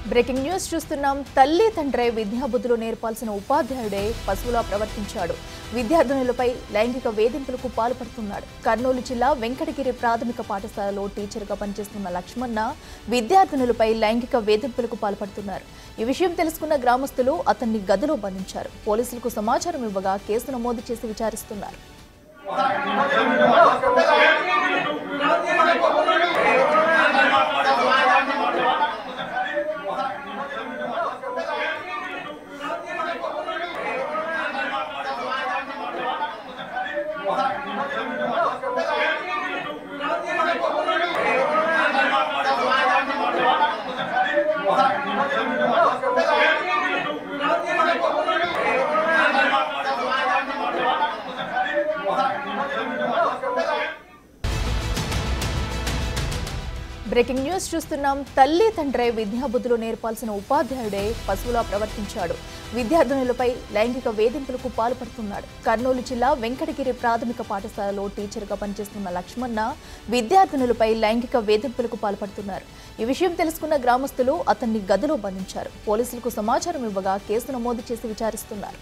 Breaking news చూస్తున్నాం. తల్లి తండ్రి విద్యాబుద్ధులు నేర్పాల్సిన ఉపాధ్యాయుడే పశువులా ప్రవర్తించాడు. విద్యార్థినులపై లైంగిక వేధింపులకు పాల్పడుతున్నాడు. కర్నూలు జిల్లా వెంకటగిరి ప్రాథమిక పాఠశాలలో టీచర్గా పనిచేస్తున్న లక్ష్మణ విద్యార్థినులపై లైంగిక వేధింపులకు పాల్పడుతున్నారు. ఈ విషయం తెలుసుకున్న గ్రామస్తులు అతన్ని గదిలో బంధించారు. పోలీసులకు సమాచారం ఇవ్వగా కేసు నమోదు చేసి విచారిస్తున్నారు. బ్రేకింగ్ న్యూస్ చూస్తున్నాం. తల్లి తండ్రి విద్యాబుద్ధులు నేర్పాల్సిన ఉపాధ్యాయుడే పశువులా ప్రవర్తించాడు. విద్యార్థినులపై లైంగిక వేధింపులకు పాల్పడుతున్నాడు. కర్నూలు జిల్లా వెంకటగిరి ప్రాథమిక పాఠశాలలో టీచర్గా పనిచేస్తున్న లక్ష్మణ విద్యార్థినులపై లైంగిక వేధింపులకు పాల్పడుతున్నారు. ఈ విషయం తెలుసుకున్న గ్రామస్తులు అతన్ని గదిలో బంధించారు. పోలీసులకు సమాచారం ఇవ్వగా కేసు నమోదు చేసి విచారిస్తున్నారు.